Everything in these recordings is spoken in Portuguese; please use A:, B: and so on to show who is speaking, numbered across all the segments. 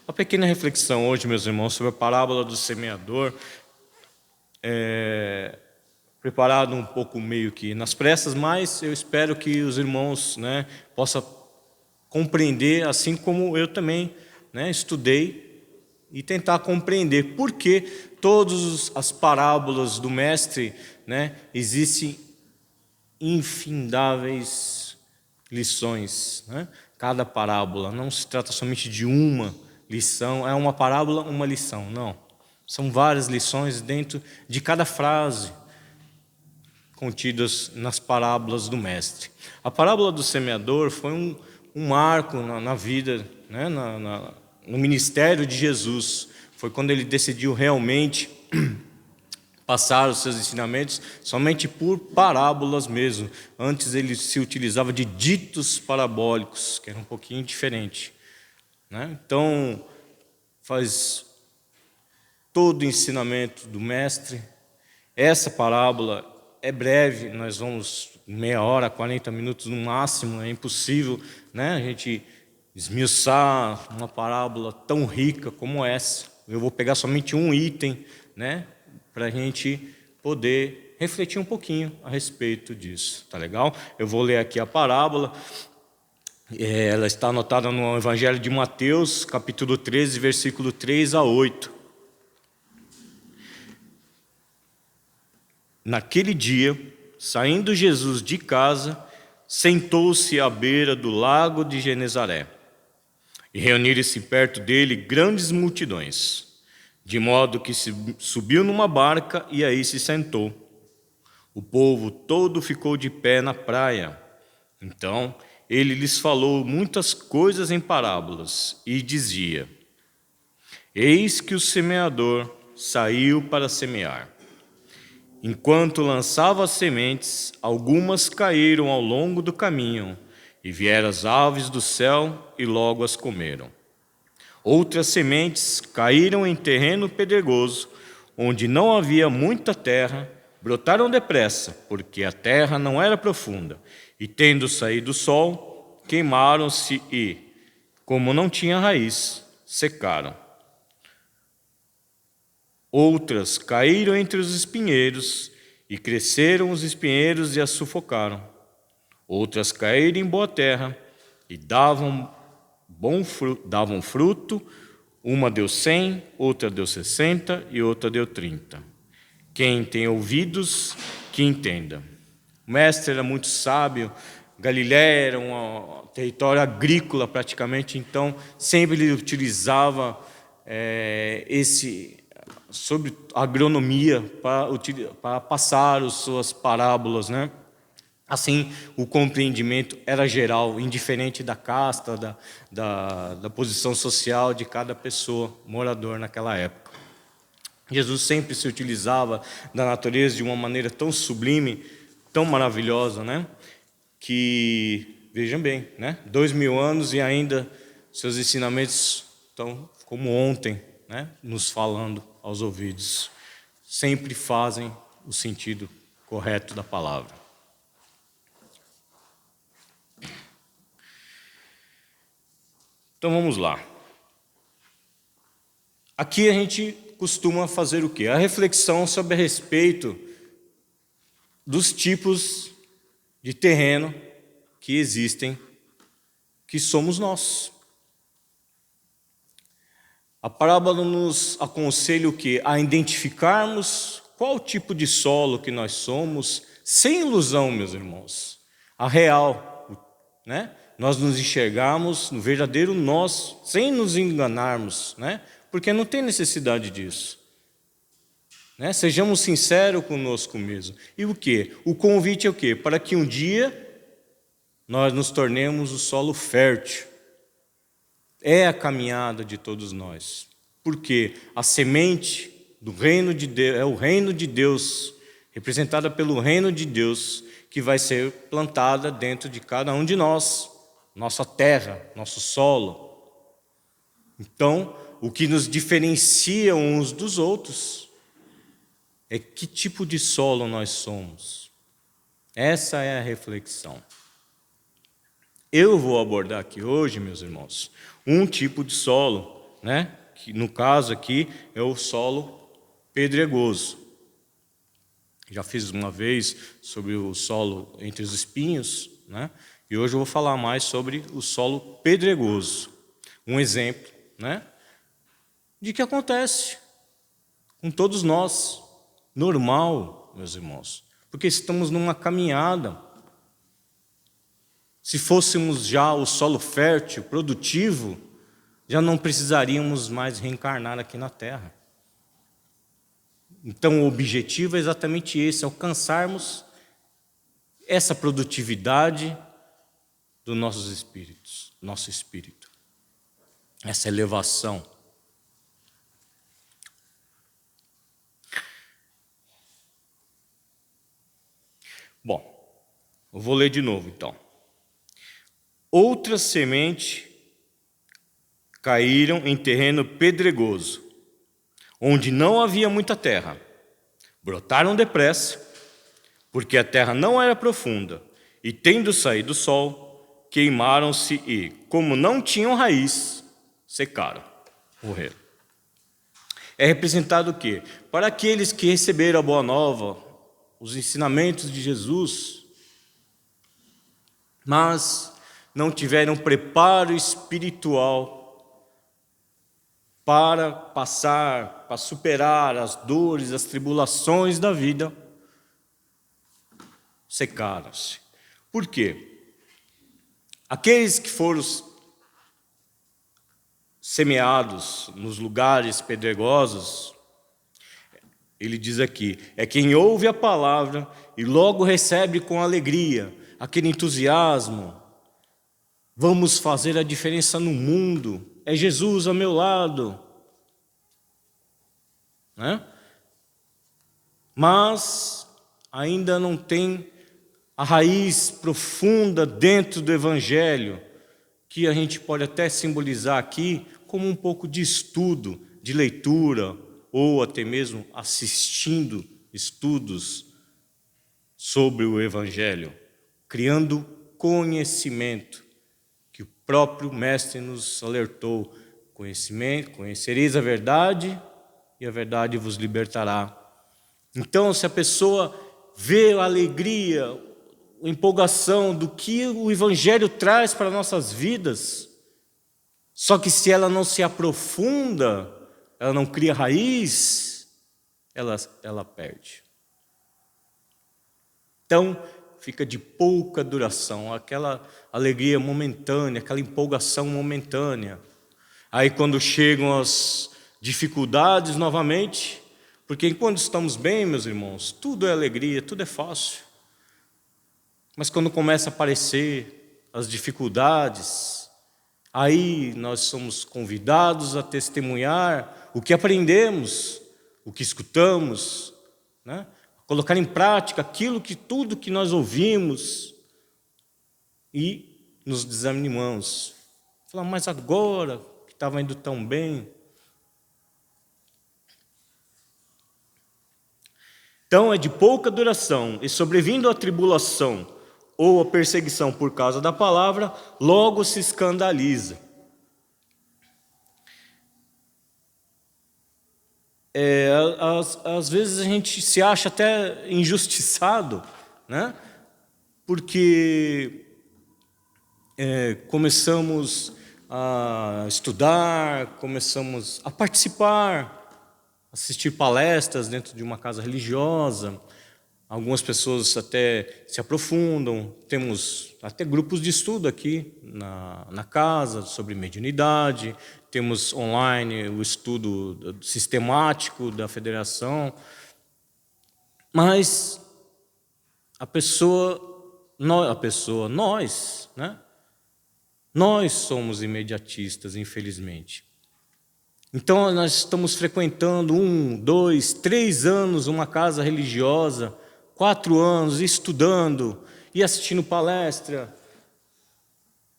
A: Uma pequena reflexão hoje, meus irmãos, sobre a parábola do semeador, preparado um pouco meio que nas pressas, mas eu espero que os irmãos, possam compreender, assim como eu também, estudei e tentar compreender por que todas as parábolas do mestre, existem infindáveis lições, Cada parábola não se trata somente de uma lição, é uma parábola, uma lição, não. São várias lições dentro de cada frase contidas nas parábolas do mestre. A parábola do semeador foi um marco na vida, no ministério de Jesus. Foi quando ele decidiu realmente passar os seus ensinamentos somente por parábolas mesmo. Antes ele se utilizava de ditos parabólicos, que era um pouquinho diferente. Então, faz todo o ensinamento do mestre. Essa parábola é breve, nós vamos meia hora, 40 minutos no máximo, é impossível a gente esmiuçar uma parábola tão rica como essa. Eu vou pegar somente um item, para a gente poder refletir um pouquinho a respeito disso, tá legal? Eu vou ler aqui a parábola, ela está anotada no Evangelho de Mateus, capítulo 13, versículo 3 a 8. Naquele dia, saindo Jesus de casa, sentou-se à beira do lago de Genezaré, e reuniram-se perto dele grandes multidões, de modo que subiu numa barca e aí se sentou. O povo todo ficou de pé na praia. Então ele lhes falou muitas coisas em parábolas e dizia: Eis que o semeador saiu para semear. Enquanto lançava as sementes, algumas caíram ao longo do caminho, e vieram as aves do céu e logo as comeram. Outras sementes caíram em terreno pedregoso, onde não havia muita terra, brotaram depressa, porque a terra não era profunda, e tendo saído o sol, queimaram-se e, como não tinha raiz, secaram. Outras caíram entre os espinheiros, e cresceram os espinheiros e as sufocaram. Outras caíram em boa terra, e davam fruto, uma deu 100, outra deu 60 e outra deu 30. Quem tem ouvidos, que entenda. O mestre era muito sábio, Galiléia era um território agrícola praticamente, então sempre ele utilizava sobre agronomia para passar as suas parábolas, Assim, o compreendimento era geral, indiferente da casta, da posição social de cada pessoa, morador naquela época. Jesus sempre se utilizava da natureza de uma maneira tão sublime, tão maravilhosa, que, vejam bem, 2000 anos e ainda seus ensinamentos estão como ontem, nos falando aos ouvidos. Sempre fazem o sentido correto da palavra. Então vamos lá. Aqui a gente costuma fazer o quê? A reflexão sobre a respeito dos tipos de terreno que existem, que somos nós. A parábola nos aconselha o quê? A identificarmos qual tipo de solo que nós somos, sem ilusão, meus irmãos. A real, Nós nos enxergarmos no verdadeiro nós, sem nos enganarmos, Porque não tem necessidade disso. Sejamos sinceros conosco mesmo. E o quê? O convite é o quê? Para que um dia nós nos tornemos o solo fértil. É a caminhada de todos nós. Porque a semente do reino de Deus, é o reino de Deus, representada pelo reino de Deus, que vai ser plantada dentro de cada um de nós. Nossa terra, nosso solo. Então, o que nos diferencia uns dos outros é que tipo de solo nós somos. Essa é a reflexão. Eu vou abordar aqui hoje, meus irmãos, um tipo de solo né? Que no caso aqui é o solo pedregoso. Já fiz uma vez sobre o solo entre os espinhos, né? E hoje eu vou falar mais sobre o solo pedregoso. Um exemplo, né? De que acontece com todos nós, normal, meus irmãos, porque estamos numa caminhada. Se fôssemos já o solo fértil, produtivo, já não precisaríamos mais reencarnar aqui na Terra. Então o objetivo é exatamente esse, alcançarmos essa produtividade dos nossos espíritos, nosso espírito, essa elevação. Bom, eu vou ler de novo então. Outras sementes caíram em terreno pedregoso, onde não havia muita terra. Brotaram depressa, porque a terra não era profunda, e tendo saído o sol, queimaram-se e, como não tinham raiz, secaram, morreram. É representado o quê? Para aqueles que receberam a boa nova, os ensinamentos de Jesus, mas não tiveram preparo espiritual para passar, para superar as dores, as tribulações da vida, secaram-se. Por quê? Aqueles que foram semeados nos lugares pedregosos, ele diz aqui, é quem ouve a palavra e logo recebe com alegria, aquele entusiasmo, vamos fazer a diferença no mundo, é Jesus ao meu lado, né? Mas ainda não tem a raiz profunda dentro do Evangelho, que a gente pode até simbolizar aqui como um pouco de estudo, de leitura, ou até mesmo assistindo estudos sobre o Evangelho, criando conhecimento, que o próprio Mestre nos alertou, conhecimento, conhecereis a verdade e a verdade vos libertará. Então, se a pessoa vê a alegria, a empolgação do que o Evangelho traz para nossas vidas, só que se ela não se aprofunda, ela não cria raiz, ela perde. Então, fica de pouca duração, aquela alegria momentânea, aquela empolgação momentânea. Aí quando chegam as dificuldades novamente, porque enquanto estamos bem, meus irmãos, tudo é alegria, tudo é fácil. Mas quando começa a aparecer as dificuldades, aí nós somos convidados a testemunhar o que aprendemos, o que escutamos, né? Colocar em prática tudo que nós ouvimos e nos desanimamos. Falar, mas agora que estava indo tão bem. Então é de pouca duração, e sobrevindo a tribulação ou a perseguição por causa da palavra, logo se escandaliza. Às vezes a gente se acha até injustiçado, né? Porque começamos a estudar, começamos a participar, assistir palestras dentro de uma casa religiosa. Algumas pessoas até se aprofundam, temos até grupos de estudo aqui na casa sobre mediunidade, temos online o estudo sistemático da federação, mas nós, né? Nós somos imediatistas, infelizmente. Então nós estamos frequentando 1, 2, 3 anos uma casa religiosa, 4 anos estudando e assistindo palestra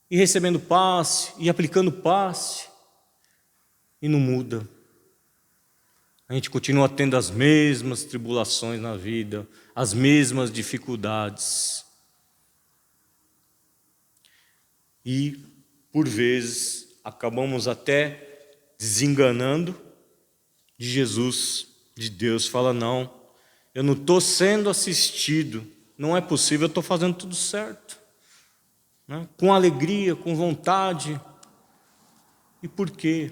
A: e recebendo passe e aplicando passe e não muda. A gente continua tendo as mesmas tribulações na vida, as mesmas dificuldades. E, por vezes, acabamos até desenganando de Jesus, de Deus. Fala, não, eu não estou sendo assistido, não é possível, eu estou fazendo tudo certo, né? Com alegria, com vontade. E por quê?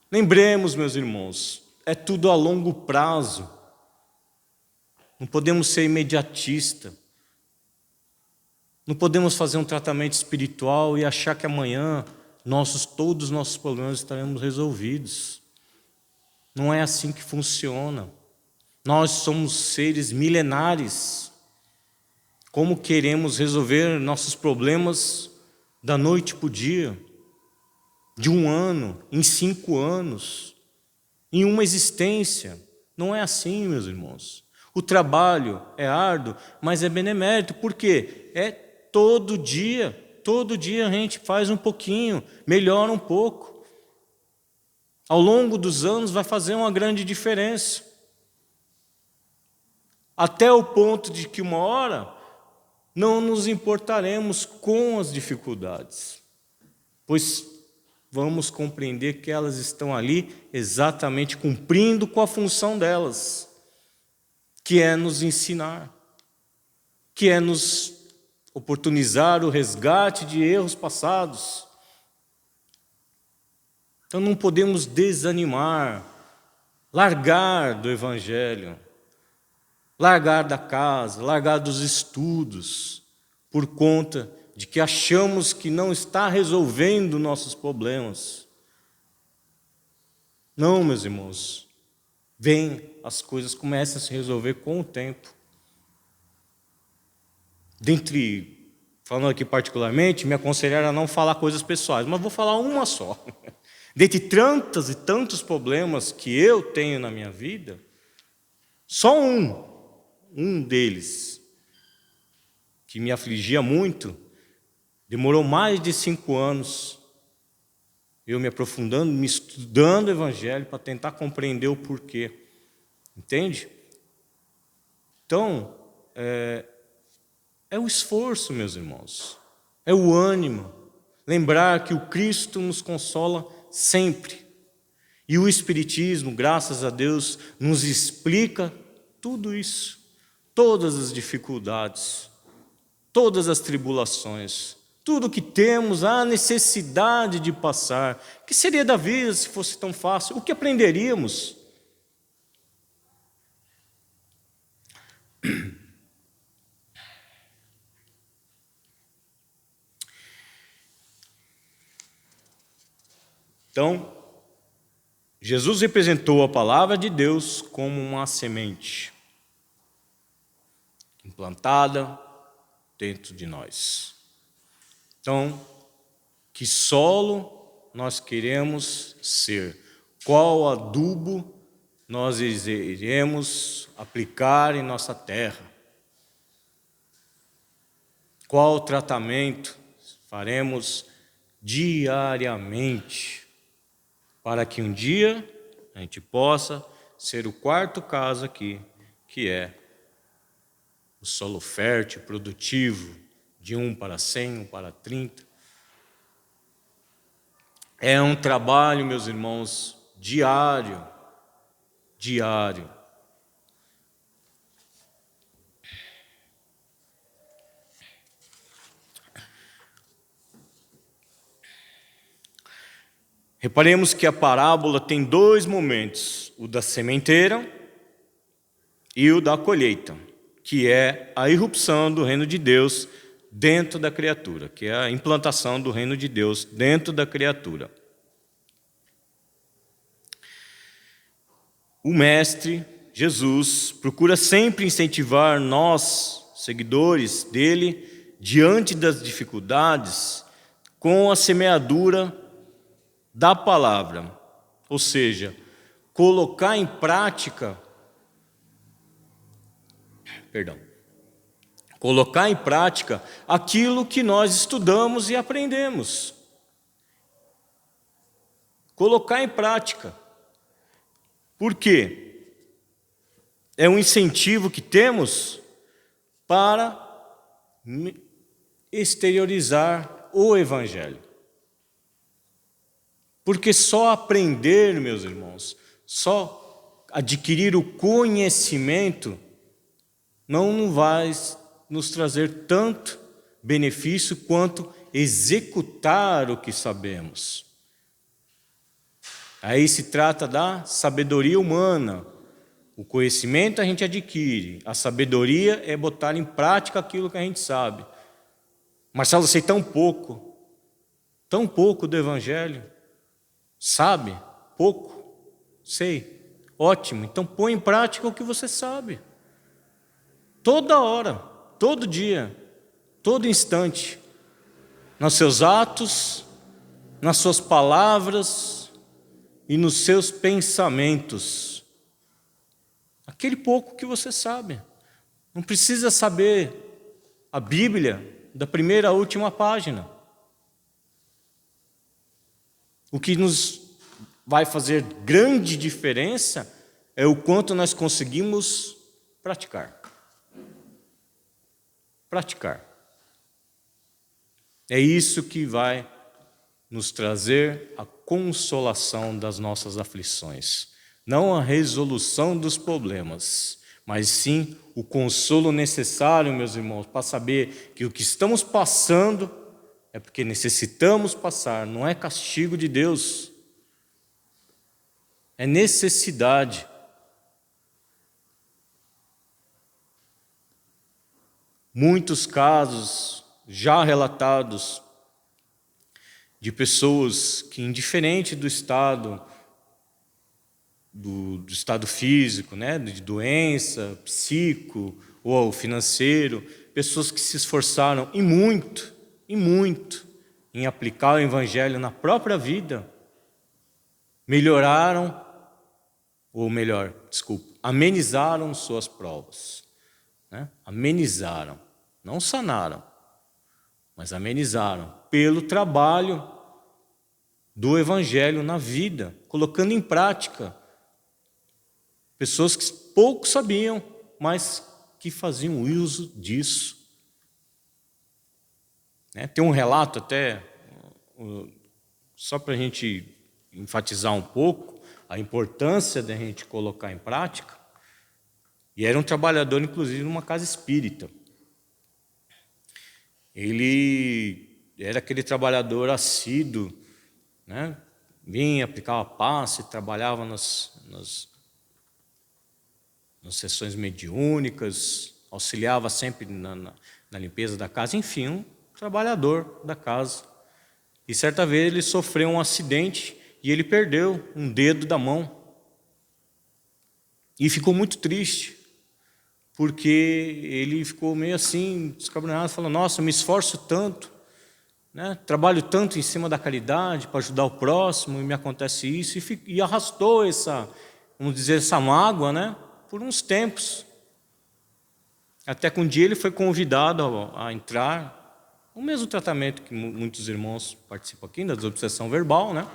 A: Lembremos, meus irmãos, é tudo a longo prazo. Não podemos ser imediatista. Não podemos fazer um tratamento espiritual e achar que amanhã todos os nossos problemas estaremos resolvidos. Não é assim que funciona. Nós somos seres milenares. Como queremos resolver nossos problemas da noite para o dia? De 1 ano, em 5 anos, em uma existência? Não é assim, meus irmãos. O trabalho é árduo, mas é benemérito. Por quê? É todo dia a gente faz um pouquinho, melhora um pouco. Ao longo dos anos vai fazer uma grande diferença. Até o ponto de que uma hora não nos importaremos com as dificuldades, pois vamos compreender que elas estão ali exatamente cumprindo com a função delas, que é nos ensinar, que é nos oportunizar o resgate de erros passados. Então não podemos desanimar, largar do Evangelho, largar da casa, largar dos estudos, por conta de que achamos que não está resolvendo nossos problemas. Não, meus irmãos, as coisas começam a se resolver com o tempo. Falando aqui particularmente, me aconselharam a não falar coisas pessoais, mas vou falar uma só. Dentre tantos e tantos problemas que eu tenho na minha vida, só um deles, que me afligia muito, demorou mais de 5 anos, eu me aprofundando, me estudando o Evangelho para tentar compreender o porquê. Entende? Então, é o esforço, meus irmãos, é o ânimo, lembrar que o Cristo nos consola sempre. E o Espiritismo, graças a Deus, nos explica tudo isso, todas as dificuldades, todas as tribulações, tudo que temos, a necessidade de passar. O que seria da vida se fosse tão fácil? O que aprenderíamos? Então, Jesus representou a palavra de Deus como uma semente implantada dentro de nós. Então, que solo nós queremos ser? Qual adubo nós iremos aplicar em nossa terra? Qual tratamento faremos diariamente para que um dia a gente possa ser o 4º caso aqui, que é o solo fértil, produtivo, de 1 para 100, 1 para 30. É um trabalho, meus irmãos, diário. Reparemos que a parábola tem 2 momentos, o da sementeira e o da colheita, que é a irrupção do reino de Deus dentro da criatura, que é a implantação do reino de Deus dentro da criatura. O Mestre, Jesus, procura sempre incentivar nós, seguidores dele, diante das dificuldades, com a semeadura da palavra, ou seja, colocar em prática aquilo que nós estudamos e aprendemos. Colocar em prática. Por quê? É um incentivo que temos para exteriorizar o Evangelho. Porque só aprender, meus irmãos, só adquirir o conhecimento não vai nos trazer tanto benefício quanto executar o que sabemos. Aí se trata da sabedoria humana. O conhecimento a gente adquire, a sabedoria é botar em prática aquilo que a gente sabe. Marcelo, eu sei tão pouco do Evangelho. Sabe? Pouco? Sei. Ótimo. Então põe em prática o que você sabe. Toda hora, todo dia, todo instante. Nos seus atos, nas suas palavras e nos seus pensamentos. Aquele pouco que você sabe. Não precisa saber a Bíblia da primeira à última página. O que nos vai fazer grande diferença é o quanto nós conseguimos praticar. Praticar. É isso que vai nos trazer a consolação das nossas aflições. Não a resolução dos problemas, mas sim o consolo necessário, meus irmãos, para saber que o que estamos passando é porque necessitamos passar, não é castigo de Deus, é necessidade. Muitos casos já relatados de pessoas que, indiferente do estado, do estado físico, né, de doença, psico ou financeiro, pessoas que se esforçaram e muito em aplicar o Evangelho na própria vida, amenizaram suas provas. Né? Amenizaram, não sanaram, mas amenizaram pelo trabalho do Evangelho na vida, colocando em prática. Pessoas que pouco sabiam, mas que faziam uso disso. Tem um relato até, só para a gente enfatizar um pouco a importância da gente colocar em prática. E era um trabalhador, inclusive, numa casa espírita. Ele era aquele trabalhador assíduo, né? Vinha, aplicava passe, trabalhava nas sessões mediúnicas, auxiliava sempre na limpeza da casa, enfim, um trabalhador da casa. E certa vez ele sofreu um acidente e ele perdeu um dedo da mão. E ficou muito triste, porque ele ficou meio assim, descabronado, falando: nossa, eu me esforço tanto, né? Trabalho tanto em cima da caridade para ajudar o próximo, e me acontece isso, e arrastou essa, vamos dizer, essa mágoa, né? Por uns tempos. Até que um dia ele foi convidado a entrar, o mesmo tratamento que muitos irmãos participam aqui, da desobsessão verbal, né?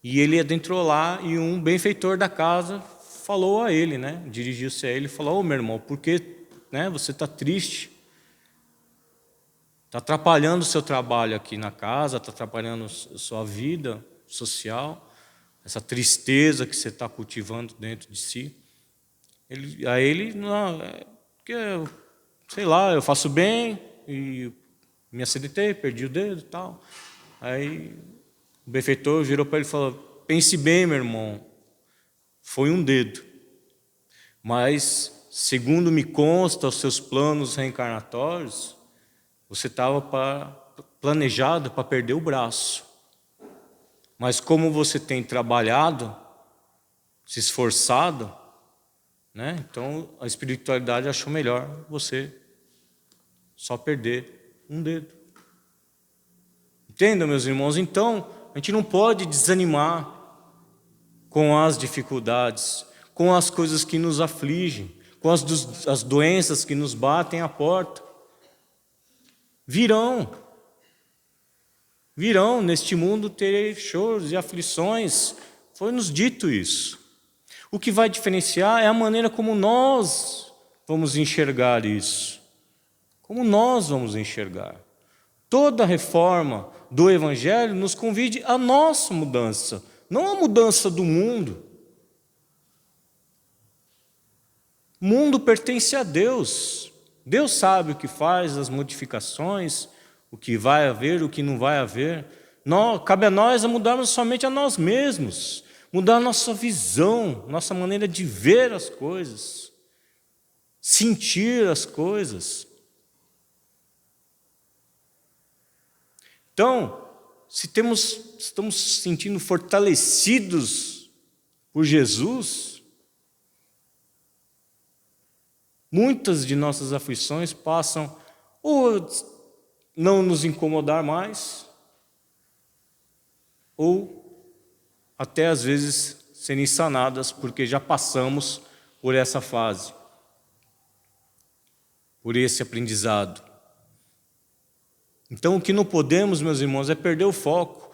A: E ele adentrou lá e um benfeitor da casa falou a ele, né? Dirigiu-se a ele e falou: ô meu irmão, por que, né, você está triste? Está atrapalhando o seu trabalho aqui na casa, está atrapalhando a sua vida social, essa tristeza que você está cultivando dentro de si. Não, porque, sei lá, eu faço bem e me acidentei, perdi o dedo e tal. Aí o benfeitor virou para ele e falou: pense bem, meu irmão, foi um dedo, mas segundo me consta os seus planos reencarnatórios, você estava planejado para perder o braço. Mas como você tem trabalhado, se esforçado, né? Então a espiritualidade achou melhor você só perder um dedo. Entendam, meus irmãos? Então a gente não pode desanimar com as dificuldades, com as coisas que nos afligem, com as doenças que nos batem à porta. Virão neste mundo ter choros e aflições, foi-nos dito isso. O que vai diferenciar é a maneira como nós vamos enxergar isso. Como nós vamos enxergar. Toda reforma, do Evangelho nos convide à nossa mudança, não a mudança do mundo. O mundo pertence a Deus. Deus sabe o que faz, as modificações, o que vai haver, o que não vai haver. Cabe a nós mudarmos somente a nós mesmos, mudar a nossa visão, nossa maneira de ver as coisas, sentir as coisas. Então, se estamos sentindo fortalecidos por Jesus, muitas de nossas aflições passam ou não nos incomodar mais, ou até às vezes serem sanadas, porque já passamos por essa fase, por esse aprendizado. Então, o que não podemos, meus irmãos, é perder o foco.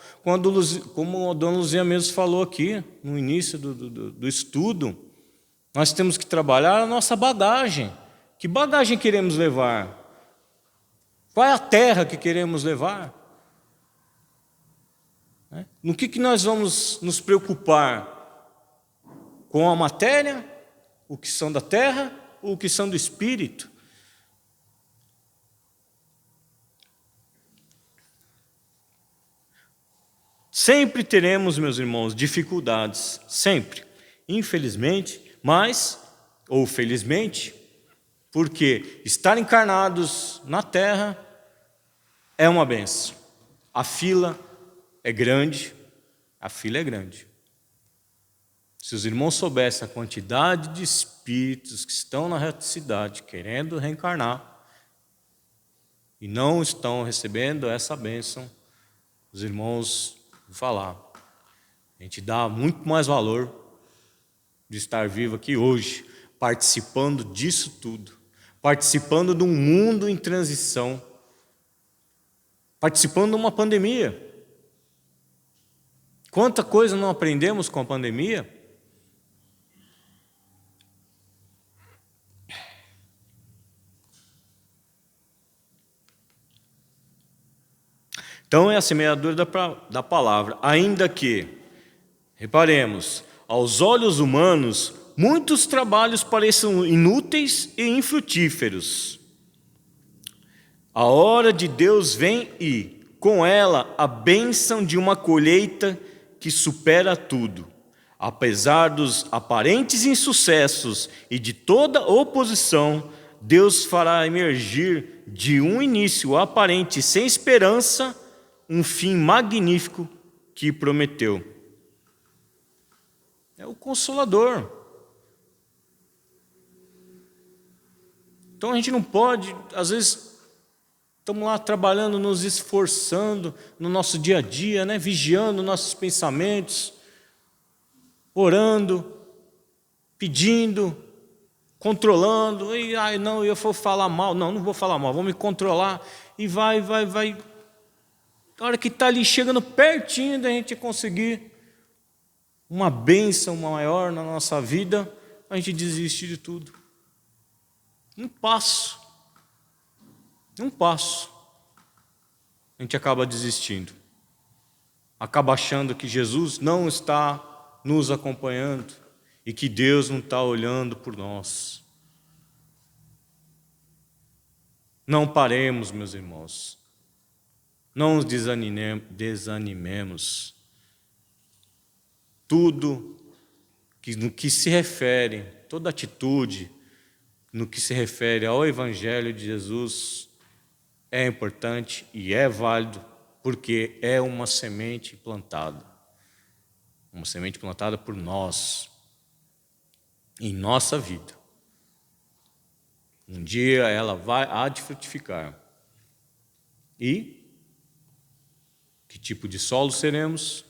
A: Como a dona Luzia mesmo falou aqui, no início do estudo, nós temos que trabalhar a nossa bagagem. Que bagagem queremos levar? Qual é a terra que queremos levar? No que nós vamos nos preocupar? Com a matéria, o que são da terra ou o que são do espírito? Sempre teremos, meus irmãos, dificuldades, sempre. Infelizmente, ou felizmente, porque estar encarnados na terra é uma bênção. A fila é grande. Se os irmãos soubessem a quantidade de espíritos que estão na cidade querendo reencarnar e não estão recebendo essa bênção, os irmãos vão falar. A gente dá muito mais valor de estar vivo aqui hoje, participando disso tudo, participando de um mundo em transição, participando de uma pandemia. Quanta coisa não aprendemos com a pandemia? Então é a semeadura da palavra, ainda que, reparemos, aos olhos humanos, muitos trabalhos pareçam inúteis e infrutíferos. A hora de Deus vem e, com ela, a bênção de uma colheita que supera tudo. Apesar dos aparentes insucessos e de toda oposição, Deus fará emergir de um início aparente sem esperança, um fim magnífico que prometeu. É o Consolador. Então a gente não pode, às vezes, estamos lá trabalhando, nos esforçando no nosso dia a dia, vigiando nossos pensamentos, orando, pedindo, controlando. Não, eu vou falar mal. Não vou falar mal, vou me controlar. E vai. A hora que está ali chegando pertinho da gente conseguir uma bênção maior na nossa vida, a gente desiste de tudo. Um passo. A gente acaba desistindo. Acaba achando que Jesus não está nos acompanhando e que Deus não está olhando por nós. Não paremos, meus irmãos. Não nos desanimemos. Tudo no que se refere, toda atitude no que se refere ao Evangelho de Jesus é importante e é válido, porque é uma semente plantada. Uma semente plantada por nós, em nossa vida. Um dia ela há de frutificar. E que tipo de solo seremos?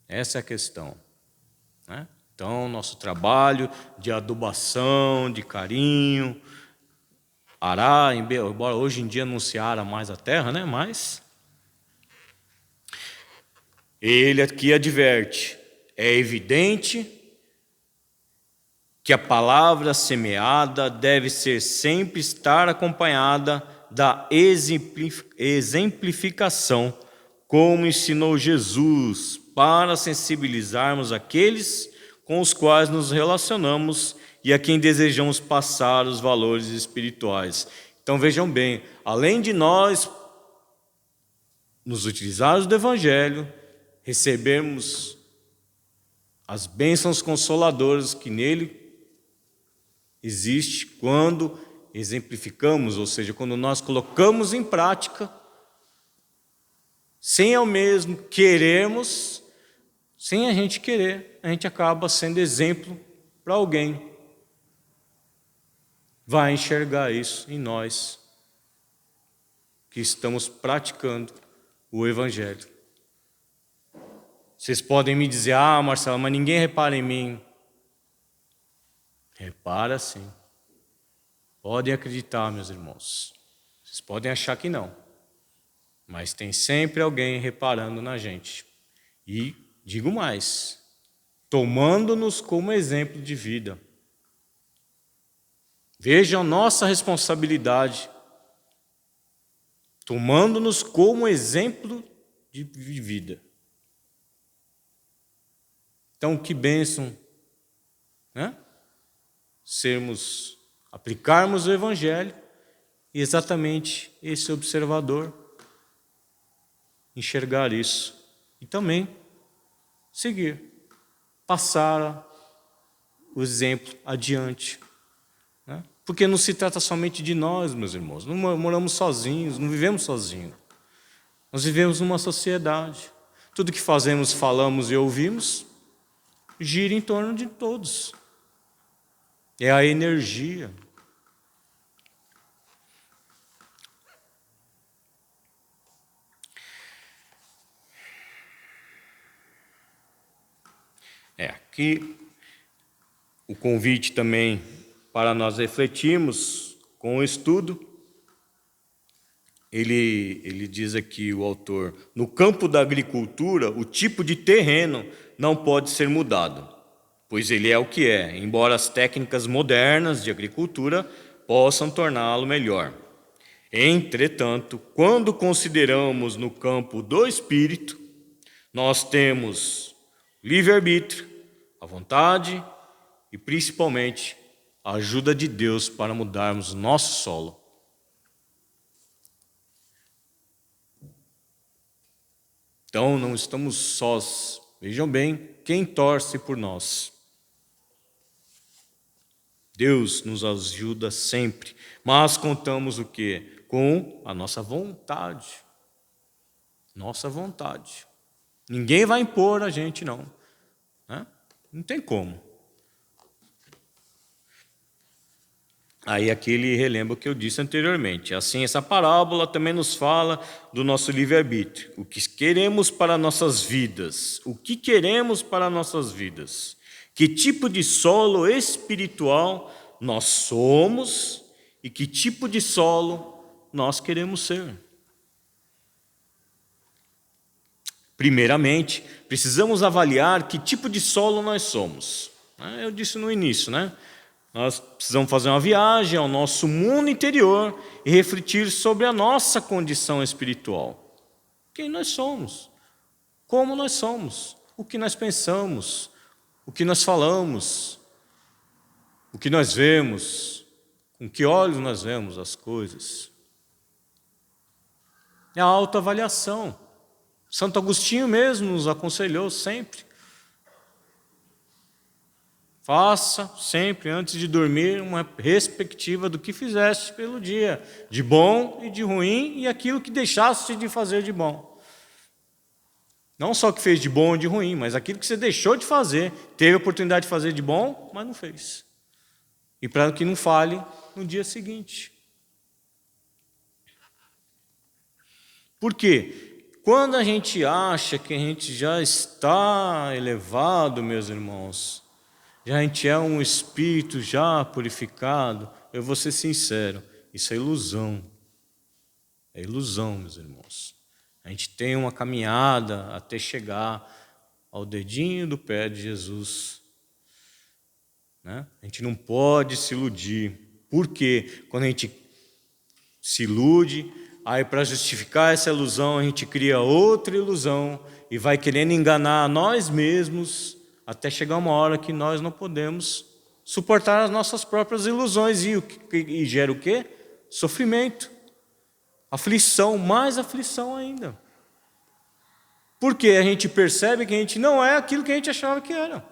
A: Essa é a questão. Então, nosso trabalho de adubação, de carinho, arar, embora hoje em dia não se ara mais a terra, mas ele aqui adverte, é evidente que a palavra semeada deve sempre estar acompanhada da exemplificação, como ensinou Jesus, para sensibilizarmos aqueles com os quais nos relacionamos e a quem desejamos passar os valores espirituais. Então vejam bem, além de nós nos utilizarmos do Evangelho, recebermos as bênçãos consoladoras que nele existe quando exemplificamos, ou seja, quando nós colocamos em prática, sem ao mesmo querermos, sem a gente querer, a gente acaba sendo exemplo para alguém. Vai enxergar isso em nós, que estamos praticando o Evangelho. Vocês podem me dizer, Marcelo, mas ninguém repara em mim. Repara sim. Podem acreditar, meus irmãos. Vocês podem achar que não. Mas tem sempre alguém reparando na gente. E, digo mais, tomando-nos como exemplo de vida. Vejam nossa responsabilidade. Tomando-nos como exemplo de vida. Então, que bênção, né? Aplicarmos o Evangelho e exatamente esse observador enxergar isso e também seguir, passar o exemplo adiante, né? Porque não se trata somente de nós, meus irmãos, não moramos sozinhos, não vivemos sozinhos, nós vivemos numa sociedade, tudo que fazemos, falamos e ouvimos gira em torno de todos. É a energia. Aqui o convite também para nós refletirmos com o estudo. Ele diz aqui, o autor, no campo da agricultura, o tipo de terreno não pode ser mudado, pois ele é o que é, embora as técnicas modernas de agricultura possam torná-lo melhor. Entretanto, quando consideramos no campo do espírito, nós temos livre-arbítrio, a vontade e, principalmente, a ajuda de Deus para mudarmos nosso solo. Então, não estamos sós. Vejam bem, quem torce por nós? Deus nos ajuda sempre, mas contamos o quê? Com a nossa vontade. Nossa vontade. Ninguém vai impor a gente, não. Não tem como. Aí aqui ele relembra o que eu disse anteriormente. Assim, essa parábola também nos fala do nosso livre-arbítrio. O que queremos para nossas vidas? O que queremos para nossas vidas? Que tipo de solo espiritual nós somos e que tipo de solo nós queremos ser? Primeiramente, precisamos avaliar que tipo de solo nós somos. Eu disse no início, né? Nós precisamos fazer uma viagem ao nosso mundo interior e refletir sobre a nossa condição espiritual. Quem nós somos? Como nós somos? O que nós pensamos? O que nós falamos? O que nós vemos? Com que olhos nós vemos as coisas? É a autoavaliação. Santo Agostinho mesmo nos aconselhou sempre. Faça sempre, antes de dormir, uma perspectiva do que fizeste pelo dia, de bom e de ruim, e aquilo que deixaste de fazer de bom. Não só o que fez de bom ou de ruim, mas aquilo que você deixou de fazer, teve a oportunidade de fazer de bom, mas não fez. E para que não falhe no dia seguinte. Por quê? Quando a gente acha que a gente já está elevado, meus irmãos, a gente é um espírito já purificado, eu vou ser sincero, isso é ilusão. É ilusão, meus irmãos. A gente tem uma caminhada até chegar ao dedinho do pé de Jesus. A gente não pode se iludir. Por quê? Quando a gente se ilude, aí para justificar essa ilusão a gente cria outra ilusão e vai querendo enganar nós mesmos até chegar uma hora que nós não podemos suportar as nossas próprias ilusões e gera o quê? Sofrimento, aflição, mais aflição ainda. Porque a gente percebe que a gente não é aquilo que a gente achava que era.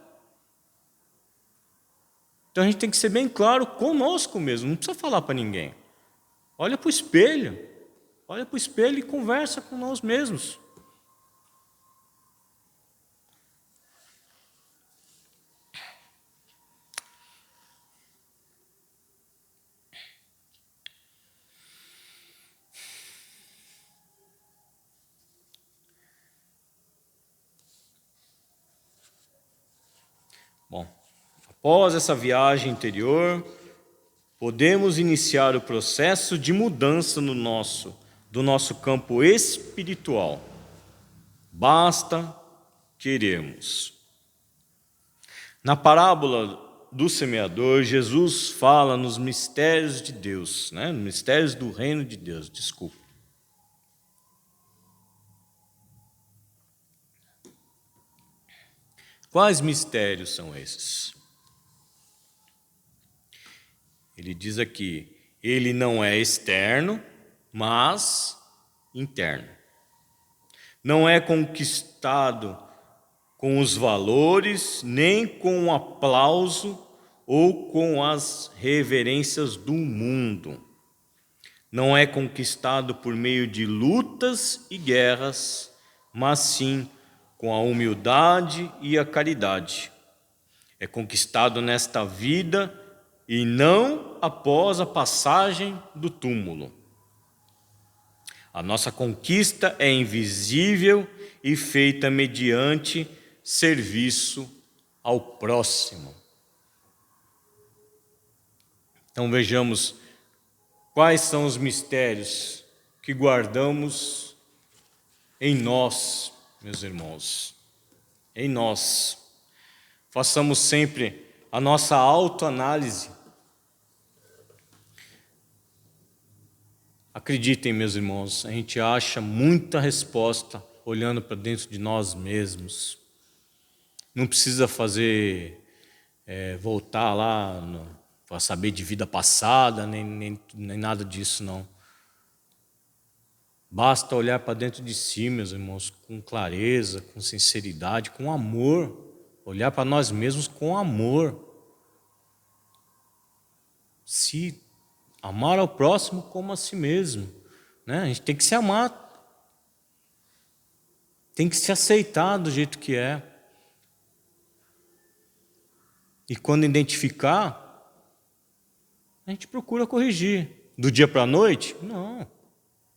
A: Então a gente tem que ser bem claro conosco mesmo, não precisa falar para ninguém. Olha para o espelho e conversa com nós mesmos. Bom, após essa viagem interior, podemos iniciar o processo de mudança do nosso campo espiritual. Basta querermos. Na parábola do semeador, Jesus fala nos mistérios de Deus, nos mistérios do reino de Deus, desculpa. Quais mistérios são esses? Ele diz aqui, ele não é externo, mas interno. Não é conquistado com os valores, nem com o aplauso ou com as reverências do mundo. Não é conquistado por meio de lutas e guerras, mas sim com a humildade e a caridade. É conquistado nesta vida e não após a passagem do túmulo. A nossa conquista é invisível e feita mediante serviço ao próximo. Então vejamos quais são os mistérios que guardamos em nós, meus irmãos, em nós. Façamos sempre a nossa autoanálise. Acreditem, meus irmãos, a gente acha muita resposta olhando para dentro de nós mesmos. Não precisa voltar lá para saber de vida passada, nem nada disso, não. Basta olhar para dentro de si, meus irmãos, com clareza, com sinceridade, com amor. Olhar para nós mesmos com amor. Se amar ao próximo como a si mesmo. A gente tem que se amar. Tem que se aceitar do jeito que é. E quando identificar, a gente procura corrigir. Do dia para a noite? Não.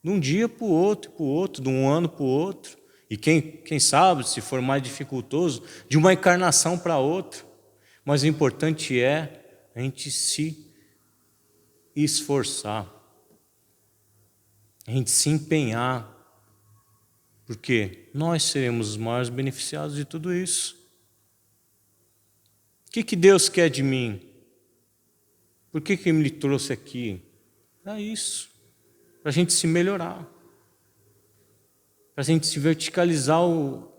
A: De um dia para o outro, de um ano para o outro. E quem sabe, se for mais dificultoso, de uma encarnação para outra. Mas o importante é a gente se esforçar. A gente se empenhar. Porque nós seremos os maiores beneficiados de tudo isso. O que Deus quer de mim? Por que Ele me trouxe aqui? É isso. Para a gente se melhorar, para a gente se verticalizar o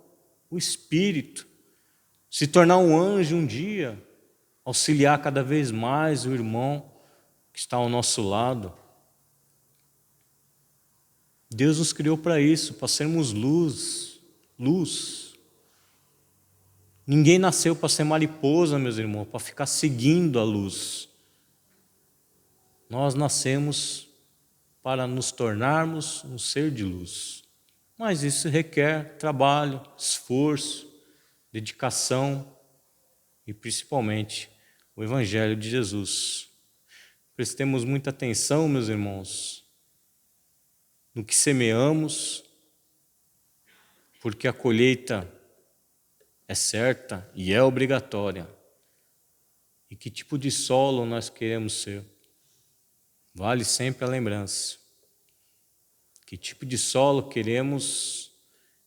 A: espírito, se tornar um anjo um dia, auxiliar cada vez mais o irmão que está ao nosso lado. Deus nos criou para isso, para sermos luz. Ninguém nasceu para ser mariposa, meus irmãos, para ficar seguindo a luz. Nós nascemos para nos tornarmos um ser de luz. Mas isso requer trabalho, esforço, dedicação e principalmente o Evangelho de Jesus. Prestemos muita atenção, meus irmãos, no que semeamos, porque a colheita é certa e é obrigatória. E que tipo de solo nós queremos ser? Vale sempre a lembrança. Que tipo de solo queremos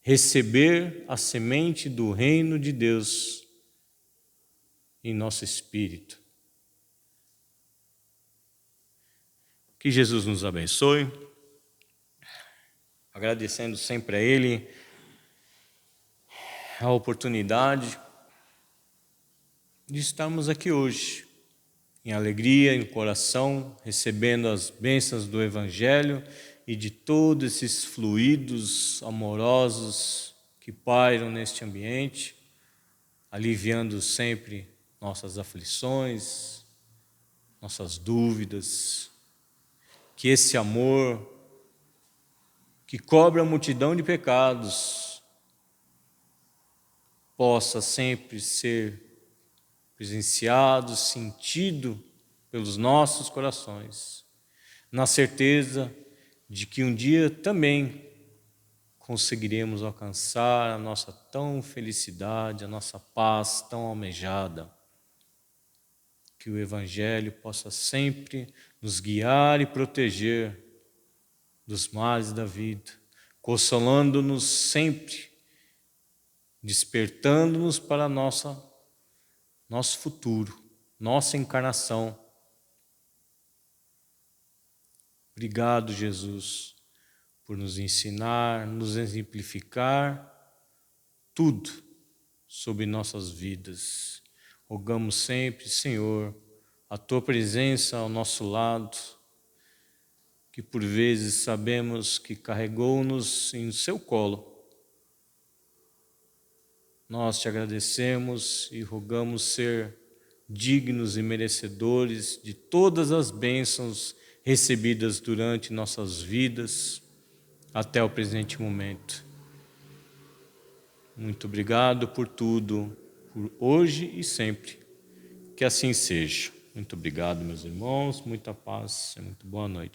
A: receber a semente do reino de Deus em nosso espírito? Que Jesus nos abençoe. Agradecendo sempre a Ele a oportunidade de estarmos aqui hoje, em alegria, em coração, recebendo as bênçãos do Evangelho e de todos esses fluidos amorosos que pairam neste ambiente, aliviando sempre nossas aflições, nossas dúvidas. Que esse amor que cobre a multidão de pecados possa sempre ser presenciado, sentido pelos nossos corações, na certeza de que um dia também conseguiremos alcançar a nossa tão felicidade, a nossa paz tão almejada. Que o Evangelho possa sempre nos guiar e proteger dos males da vida, consolando-nos sempre, despertando-nos para nosso futuro, nossa encarnação. Obrigado, Jesus, por nos ensinar, nos exemplificar tudo sobre nossas vidas. Rogamos sempre, Senhor, a Tua presença ao nosso lado, que por vezes sabemos que carregou-nos em seu colo. Nós te agradecemos e rogamos ser dignos e merecedores de todas as bênçãos recebidas durante nossas vidas até o presente momento. Muito obrigado por tudo, por hoje e sempre. Que assim seja. Muito obrigado, meus irmãos, muita paz e muito boa noite.